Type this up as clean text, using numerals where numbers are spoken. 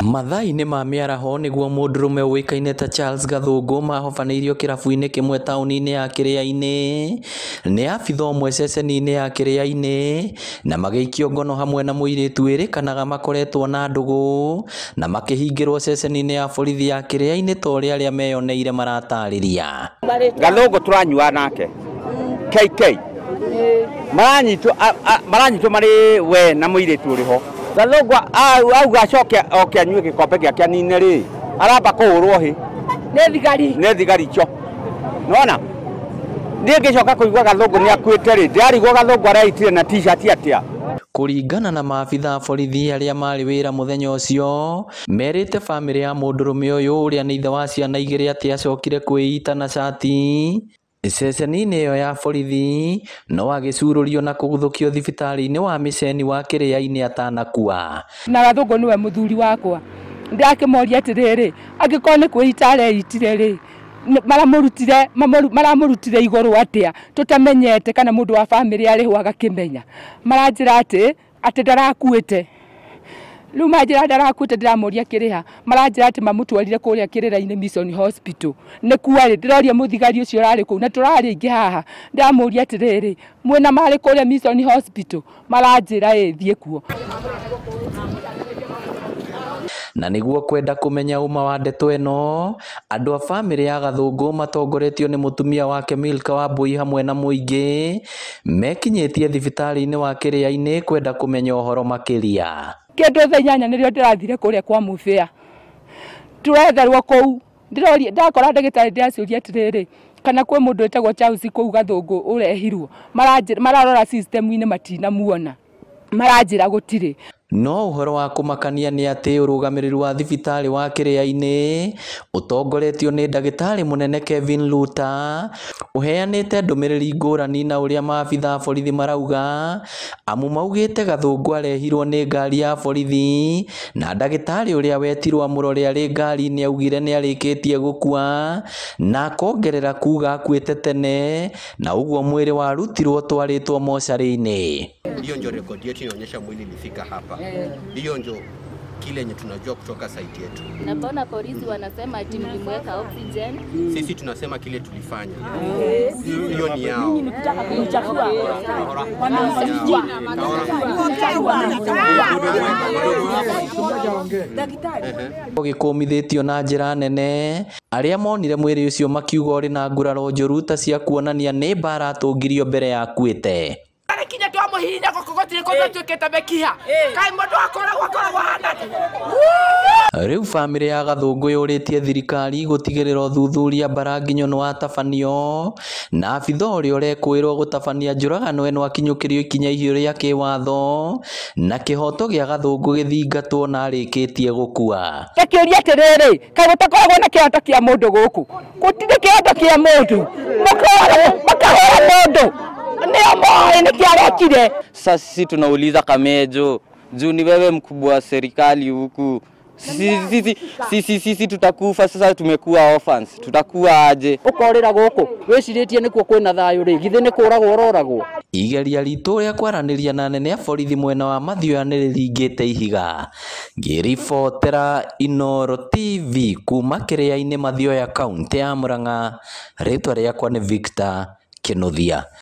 Mathai-inĩ ma mĩaraho nĩguo mũndũrũme ũĩkaine ta Charles Gathũngũ mahobanĩirio kĩrabu-inĩ kĩmwe taũni-inĩ ya Kĩrĩainĩ nĩ abitha ũmwe ceceni-inĩ ya Kĩrĩainĩ na magĩikio ngono hamwe na mũirĩtu wĩrĩkanaga makoretwo na ndũgũ na makĩhingĩrwo ceceni-inĩ ya borithi ya Kĩrĩainĩ ta ũrĩa arĩa meyoneire maratarĩria. Gathũngũ turanyua nake KK maranyitwo marĩ we na mũirĩtu ũrĩho. Gathũngũ auga acoke oke anyue gĩkombe gĩake anine rĩ aramba kũhũrwo hĩ nĩ thigari cho nona niĩ ngĩcoka kũigua Gathũngũ nĩ akuĩte rĩ ndĩrarigwo Gathũngũ areitire na t-shirt atĩa. Kũringana na maabitha borithi arĩa marĩ wĩra mũthenya ũcio merĩte bamĩrĩ ya mũndũrũme ũyũ ũrĩa nĩ ithe wa ciana igĩrĩ atĩ acokire kwĩita na cati ceceni-inĩ ĩyo ya borithi no agĩcurũrio na kũguthũkio thibitarĩ-inĩ wa Mĩceni wa Kĩrĩainĩ atanakua. Na Gathũngũ nĩwe mũthuri wakwa ndakĩmoria atĩrĩrĩ angĩkorwo nĩ kwĩita areitire rĩ maramũrutire igũrũ atĩa tũtamenyete kana mũndũ wa bamĩrĩ arĩho agakĩmenya. Maranjĩra atĩ ndarakuĩte rĩu manjĩra ndarakuĩte ndĩramoria kĩrĩha maranjĩra atĩ mamũtwarire kũrĩa Kĩrĩainĩ Mission Hospital nĩ kuarĩ ndĩroria mũthigari ũcio ũrarĩ kũu na tũrarĩ aingĩ haha ndamoria atĩrĩrĩ mwena marĩ kũrĩa Mission Hospital maranjĩra thiĩ kuo. Na nĩguo kwenda kũmenya uma wa ndeto ĩno andũ a bamĩrĩ ya Gathũngũ matongoretio nĩ mũtumia wake Milka Wambui hamwe na mũingĩ mekinyĩtie thibitarĩ-inĩ wa Kĩrĩainĩ kwenda kũmenya ũhoro makĩria. Kĩndũ thaa 8 nĩrĩo ndĩrathire kũrĩa kwa mũbĩa tũretherwo kũu ndĩroria ndakora ndagĩtarĩ ndĩraciũria atĩrĩrĩ kana kwĩ mũndũ wĩtagwo Charles kũu Gathũngũ ũrehirwo mararora system-inĩ matinamuona maranjĩra gũtirĩ. No ũhoro wa kũmakania nĩ atĩ ũrũgamĩrĩri wa thibitarĩ wa Kĩrĩainĩ ũtongoretio nĩ ndagĩtarĩ mũnene Kevin Luta ũheanĩte ndũmĩrĩri ngũrani na ũrĩa maabitha borithi marauga amu maugĩte Gathũngũ arehirwo nĩ ngari ya borithi na ndagĩtarĩ ũrĩa wetirwo amũrore arĩ ngari-inĩ augire nĩ arĩkĩtie gũkua na akongerera kuga akuĩte tene na ũguo mwĩrĩ warutirwo twarĩtwo mocarĩ-inĩ. Hiyo ndio rekodi yetu inaonyesha mwili ilifika hapa. Hiyo ndio kile yenye tunajua kutoka site yetu. Na mbona polisi wanasema ati mlimweka oxygen? Sisi tunasema kile tulifanya. Hiyo ni yao. Gĩkũmithĩtio na njĩra nene arĩa monire mwĩrĩ ũcio makiuga ũrĩ na nguraro njũru ta cia kuonania nĩ mbara atũngirio mbere ya akuĩte. Rĩu bamĩrĩ ya Gathũngũ yũrĩtie thirikari gũtigĩrĩra ũthuthuria Mbaranginyo watabanio na abitha ũrĩa ũrekũĩrwo gũtabania njũragano ĩno akinyũkĩrio ikinya ihiũ rĩa kĩwatho na kĩhoto gĩa Gathũngũ gĩthingatwo na arĩkĩtie gũkua. Takĩũria atĩrĩrĩ kaĩ gũtakoragwo na kĩhoto kĩa mũndũ gũkũ gũtirĩ kĩhoto kĩa mũndũ makahora mũndũ. Sasa sisi tunauliza Kamejo, juu ni wewe mkubwa wa serikali huku. Sisi tutakufa sasa, tumekuwa orphans. Tutakuwa aje? Ukorera gũkũ wĩcirĩtie nĩkuo kwĩna thayũ rĩ githĩ nĩ kũragwo ũroragwo. Igeria ritũ rĩa kwaranĩria na anene a borithi mwena wa Mathioya nĩ rĩringĩte ihiga. Ngĩribotera Inooro TV kuma Kĩrĩainĩ Mathioya kaunti ya Murang'a. Rĩtwa rĩakwa nĩ Victor Kĩnuthia.